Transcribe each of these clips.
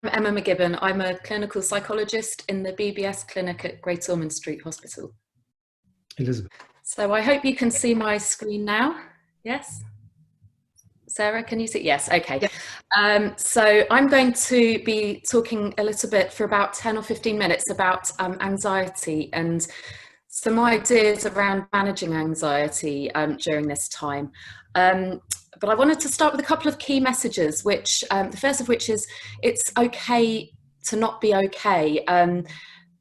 I'm Emma McGibbon. I'm a clinical psychologist in the BBS clinic at Great Ormond Street Hospital. Elizabeth. So I hope you can see my screen now. Yes? Sarah, can you see? Yes, okay. Yeah. So I'm going to be talking a little bit for about 10 or 15 minutes about anxiety and some ideas around managing anxiety during this time. But I wanted to start with a couple of key messages, which the first of which is it's okay to not be okay.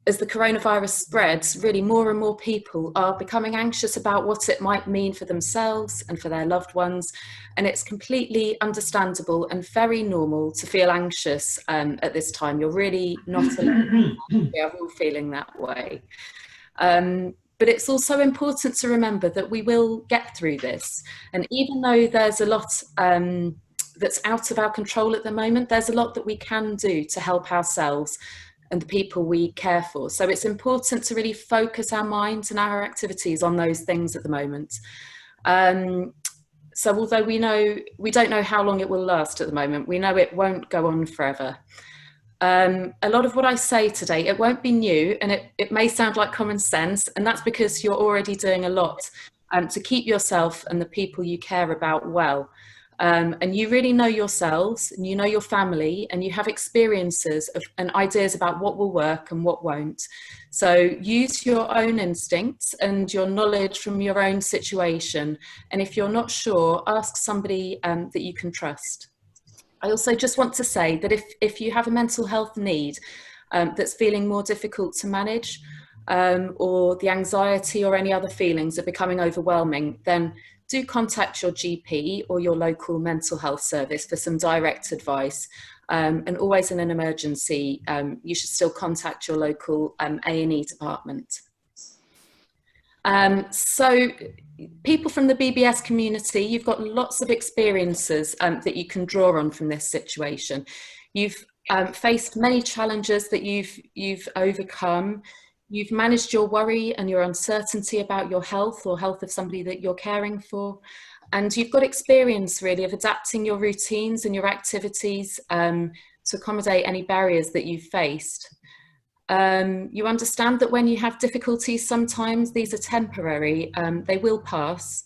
As the coronavirus spreads, really more and more people are becoming anxious about what it might mean for themselves and for their loved ones. And it's completely understandable and very normal to feel anxious at this time. You're really not alone. We are all feeling that way. But it's also important to remember that we will get through this. And even though there's a lot that's out of our control at the moment, there's a lot that we can do to help ourselves and the people we care for. So it's important to really focus our minds and our activities on those things at the moment. So although we don't know how long it will last at the moment, we know it won't go on forever. A lot of what I say today, it won't be new, and it may sound like common sense, and that's because you're already doing a lot to keep yourself and the people you care about well. And you really know yourselves, and you know your family, and you have experiences and ideas about what will work and what won't. So use your own instincts and your knowledge from your own situation. And if you're not sure, ask somebody that you can trust. I also just want to say that if you have a mental health need that's feeling more difficult to manage, or the anxiety or any other feelings are becoming overwhelming, then do contact your GP or your local mental health service for some direct advice. And always in an emergency, you should still contact your local A&E department. So people from the BBS community, you've got lots of experiences that you can draw on from this situation. You've faced many challenges that you've overcome. You've managed your worry and your uncertainty about your health or health of somebody that you're caring for. And you've got experience really of adapting your routines and your activities to accommodate any barriers that you've faced. You understand that when you have difficulties, sometimes these are temporary, they will pass.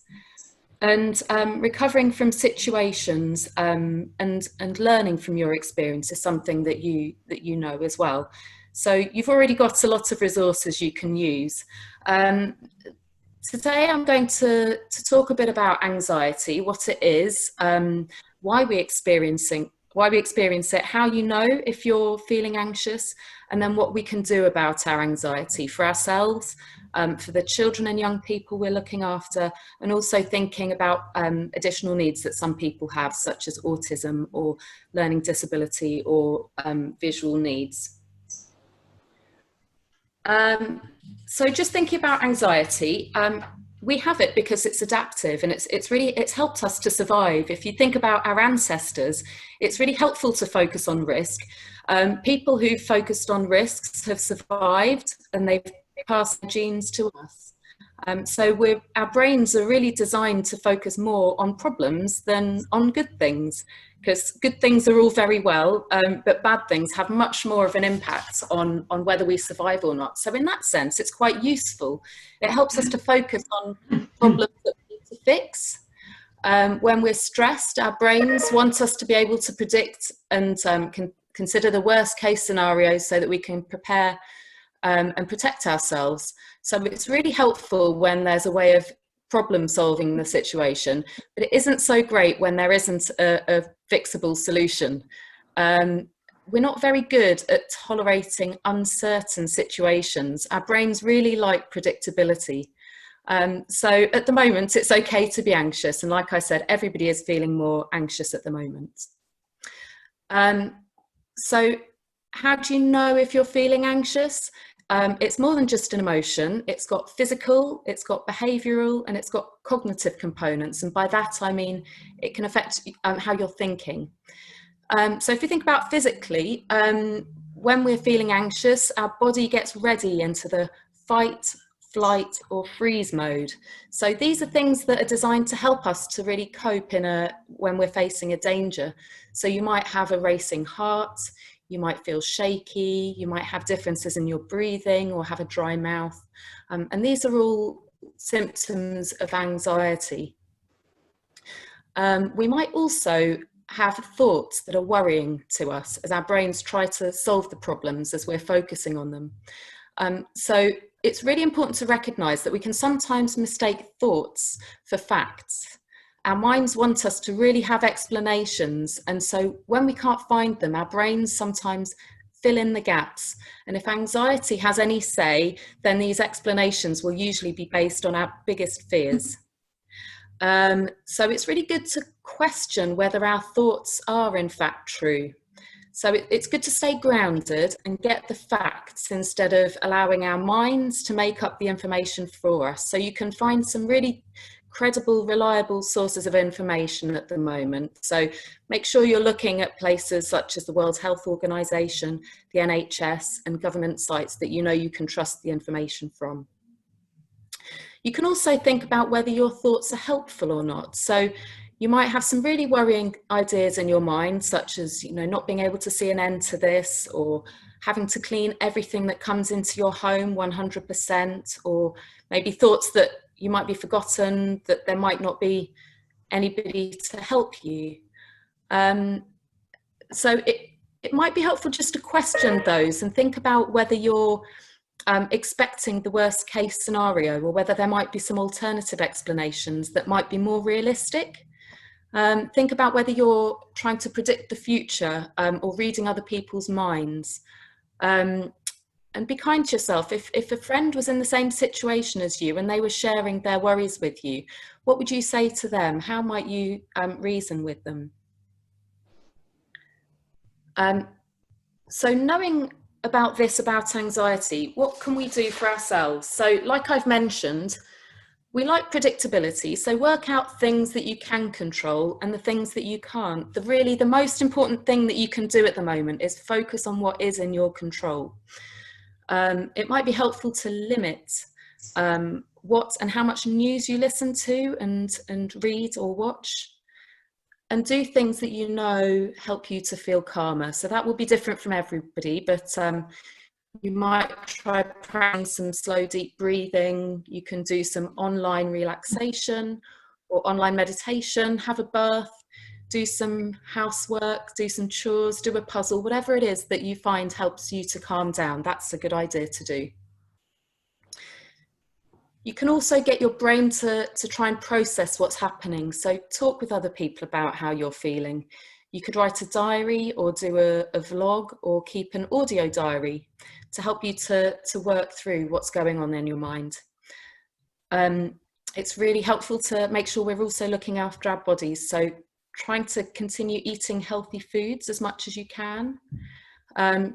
And recovering from situations and learning from your experience is something that you know as well. So you've already got a lot of resources you can use. Today I'm going to talk a bit about anxiety, what it is, why we experience it, how you know if you're feeling anxious, and then what we can do about our anxiety for ourselves, for the children and young people we're looking after, and also thinking about additional needs that some people have, such as autism or learning disability or visual needs. So just thinking about anxiety, we have it because it's adaptive and it's helped us to survive. If you think about our ancestors, it's really helpful to focus on risk. People who focused on risks have survived and they've passed their genes to us. So our brains are really designed to focus more on problems than on good things, because good things are all very well, but bad things have much more of an impact on whether we survive or not. So in that sense, it's quite useful. It helps us to focus on problems that we need to fix. When we're stressed, our brains want us to be able to predict and consider the worst case scenarios so that we can prepare and protect ourselves. So it's really helpful when there's a way of problem solving the situation, but it isn't so great when there isn't a fixable solution. We're not very good at tolerating uncertain situations. Our brains really like predictability. So at the moment, it's okay to be anxious. And like I said, everybody is feeling more anxious at the moment. So how do you know if you're feeling anxious? It's more than just an emotion. It's got physical, it's got behavioural, and it's got cognitive components. And by that, I mean, it can affect how you're thinking. So if you think about physically, when we're feeling anxious, our body gets ready into the fight, flight, or freeze mode. So these are things that are designed to help us to really cope when we're facing a danger. So you might have a racing heart, you might feel shaky, you might have differences in your breathing or have a dry mouth. And these are all symptoms of anxiety. We might also have thoughts that are worrying to us as our brains try to solve the problems as we're focusing on them. So it's really important to recognise that we can sometimes mistake thoughts for facts. Our minds want us to really have explanations, and so when we can't find them, our brains sometimes fill in the gaps. And if anxiety has any say, then these explanations will usually be based on our biggest fears. So it's really good to question whether our thoughts are in fact true. So it's good to stay grounded and get the facts instead of allowing our minds to make up the information for us. So you can find some really credible, reliable sources of information at the moment. So make sure you're looking at places such as the World Health Organization, the NHS, and government sites that you know you can trust the information from. You can also think about whether your thoughts are helpful or not. So you might have some really worrying ideas in your mind, such as, not being able to see an end to this, or having to clean everything that comes into your home 100%, or maybe thoughts that you might be forgotten, that there might not be anybody to help you. So it might be helpful just to question those and think about whether you're expecting the worst case scenario, or whether there might be some alternative explanations that might be more realistic. Think about whether you're trying to predict the future or reading other people's minds. And be kind to yourself. If a friend was in the same situation as you and they were sharing their worries with you, what would you say to them? How might you reason with them? So knowing about anxiety, what can we do for ourselves? So like I've mentioned, we like predictability, so work out things that you can control and the things that you can't. The most important thing that you can do at the moment is focus on what is in your control. It might be helpful to limit what and how much news you listen to and read or watch, and do things that you know help you to feel calmer. So that will be different from everybody, but you might try practicing some slow, deep breathing. You can do some online relaxation or online meditation, have a bath, do some housework, do some chores, do a puzzle, whatever it is that you find helps you to calm down. That's a good idea to do. You can also get your brain to try and process what's happening. So talk with other people about how you're feeling. You could write a diary or do a vlog or keep an audio diary to help you to work through what's going on in your mind. It's really helpful to make sure we're also looking after our bodies. So trying to continue eating healthy foods as much as you can.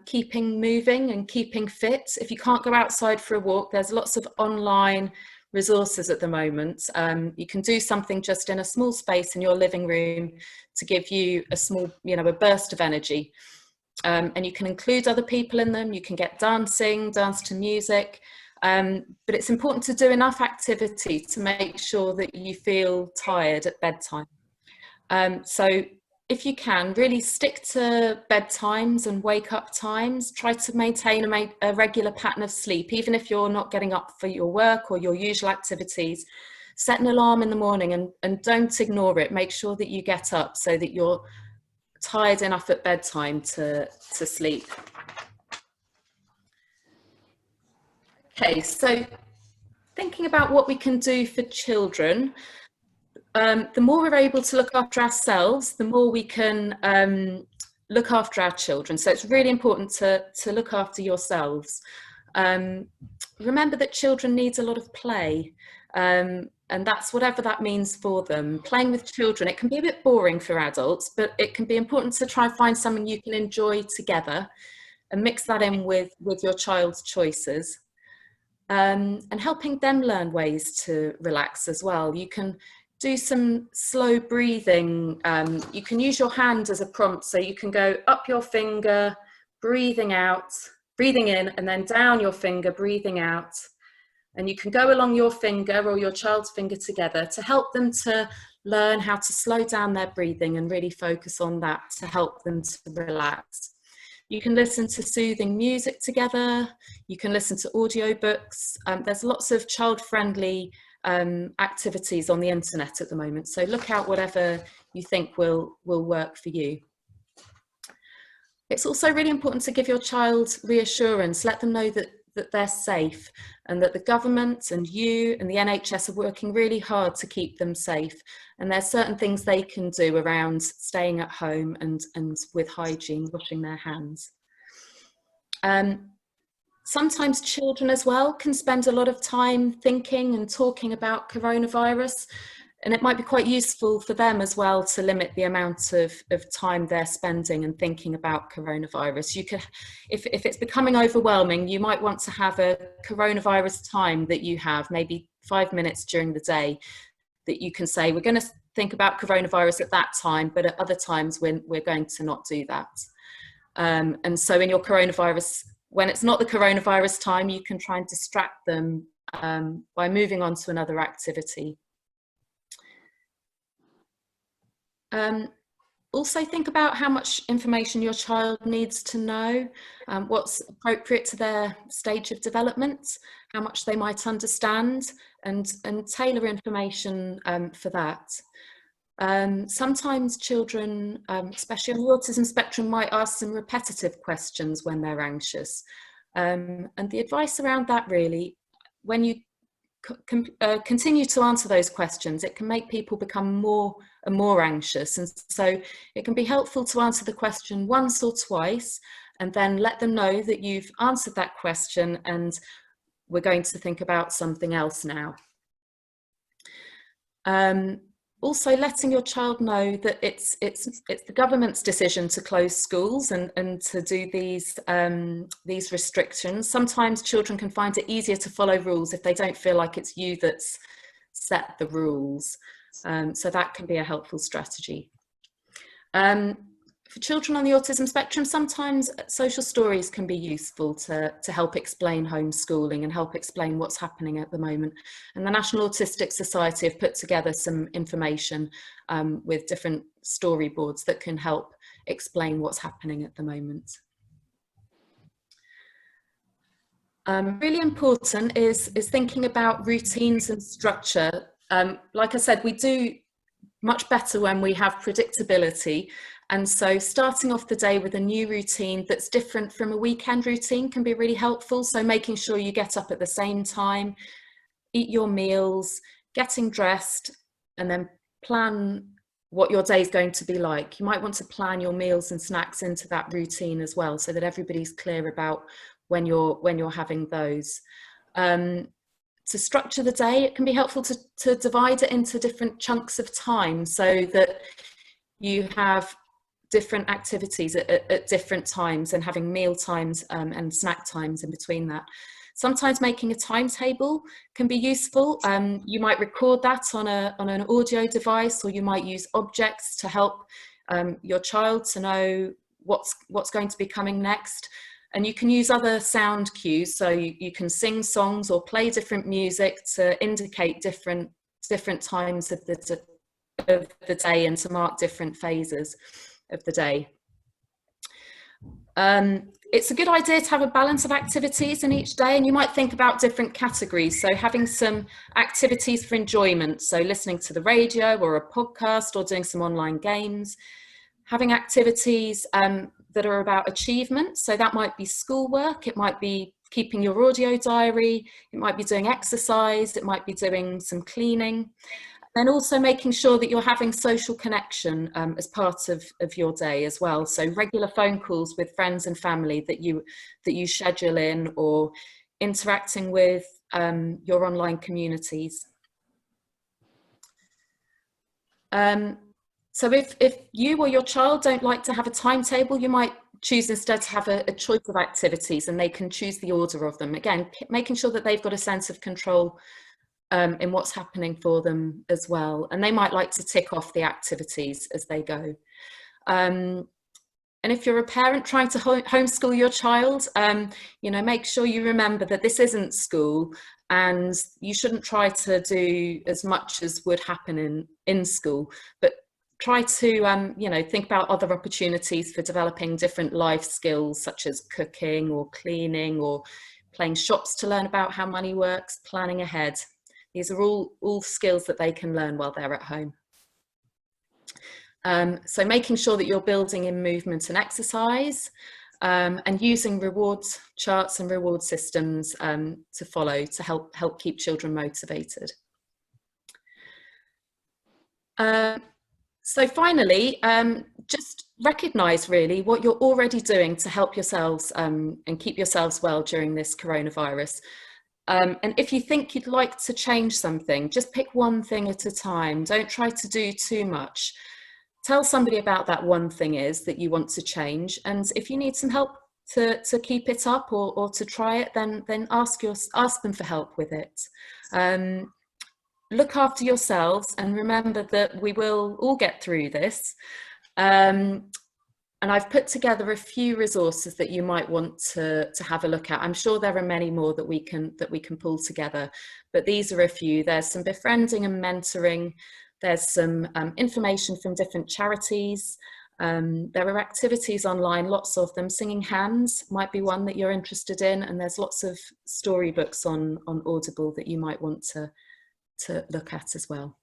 Keeping moving and keeping fit. If you can't go outside for a walk, there's lots of online resources at the moment. You can do something just in a small space in your living room to give you a small, a burst of energy. And you can include other people in them. You can get dance to music. But it's important to do enough activity to make sure that you feel tired at bedtime. So if you can, really stick to bedtimes and wake up times. Try to maintain a regular pattern of sleep, even if you're not getting up for your work or your usual activities. Set an alarm in the morning and don't ignore it. Make sure that you get up so that you're tired enough at bedtime to sleep. Okay, so thinking about what we can do for children. The more we're able to look after ourselves, the more we can look after our children. So it's really important to look after yourselves. Remember that children need a lot of play, and that's whatever that means for them. Playing with children, it can be a bit boring for adults, but it can be important to try and find something you can enjoy together and mix that in with your child's choices. And helping them learn ways to relax as well. You can do some slow breathing. You can use your hand as a prompt, so you can go up your finger, breathing out, breathing in, and then down your finger, breathing out. And you can go along your finger or your child's finger together to help them to learn how to slow down their breathing and really focus on that to help them to relax. You can listen to soothing music together. You can listen to audiobooks. There's lots of child-friendly activities on the internet at the moment. So look out whatever you think will work for you. It's also really important to give your child reassurance. Let them know that they're safe and that the government and you and the NHS are working really hard to keep them safe. And there's certain things they can do around staying at home and with hygiene, washing their hands. Sometimes children as well can spend a lot of time thinking and talking about coronavirus. And it might be quite useful for them as well to limit the amount of time they're spending and thinking about coronavirus. You could, if it's becoming overwhelming, you might want to have a coronavirus time that you have, maybe 5 minutes during the day, that you can say, we're going to think about coronavirus at that time, but at other times we're going to not do that. And so in your coronavirus, when it's not the coronavirus time, you can try and distract them by moving on to another activity. Also think about how much information your child needs to know, what's appropriate to their stage of development, how much they might understand, and tailor information for that. Sometimes children, especially on the autism spectrum, might ask some repetitive questions when they're anxious. And the advice around that really, when you continue to answer those questions, it can make people become more and more anxious. And so it can be helpful to answer the question once or twice and then let them know that you've answered that question and we're going to think about something else now. Also letting your child know that it's the government's decision to close schools and to do these restrictions. Sometimes children can find it easier to follow rules if they don't feel like it's you that's set the rules. So that can be a helpful strategy. For children on the autism spectrum, sometimes social stories can be useful to help explain homeschooling and help explain what's happening at the moment. And the National Autistic Society have put together some information with different storyboards that can help explain what's happening at the moment. Really important is thinking about routines and structure. Like I said, we do much better when we have predictability. And so starting off the day with a new routine that's different from a weekend routine can be really helpful. So making sure you get up at the same time, eat your meals, getting dressed, and then plan what your day is going to be like. You might want to plan your meals and snacks into that routine as well, so that everybody's clear about when you're having those. To structure the day, it can be helpful to divide it into different chunks of time so that you have different activities at different times and having meal times and snack times in between that. Sometimes making a timetable can be useful. You might record that on an audio device, or you might use objects to help your child to know what's going to be coming next. And you can use other sound cues, so you can sing songs or play different music to indicate different times of the day and to mark different phases of the day. It's a good idea to have a balance of activities in each day, and you might think about different categories. So having some activities for enjoyment, so listening to the radio or a podcast or doing some online games. Having activities that are about achievement, so that might be schoolwork, it might be keeping your audio diary, it might be doing exercise, it might be doing some cleaning. And also making sure that you're having social connection as part of your day as well. So regular phone calls with friends and family that you schedule in, or interacting with your online communities. So if you or your child don't like to have a timetable, you might choose instead to have a choice of activities, and they can choose the order of them. Again, making sure that they've got a sense of control in what's happening for them as well. And they might like to tick off the activities as they go. And if you're a parent trying to homeschool your child, you know, make sure you remember that this isn't school, and you shouldn't try to do as much as would happen in school, but try to, you know, think about other opportunities for developing different life skills, such as cooking or cleaning or playing shops to learn about how money works, planning ahead. These are all skills that they can learn while they're at home. So making sure that you're building in movement and exercise, and using rewards charts and reward systems to follow to help keep children motivated. So finally, just recognise really what you're already doing to help yourselves and keep yourselves well during this coronavirus. And if you think you'd like to change something, just pick one thing at a time. Don't try to do too much. Tell somebody about that one thing is that you want to change. And if you need some help to keep it up or to try it, then ask them for help with it. Look after yourselves and remember that we will all get through this. And I've put together a few resources that you might want to have a look at. I'm sure there are many more that we can pull together, but these are a few. There's some befriending and mentoring. There's some information from different charities. There are activities online, lots of them. Singing Hands might be one that you're interested in, and there's lots of storybooks on Audible that you might want to look at as well.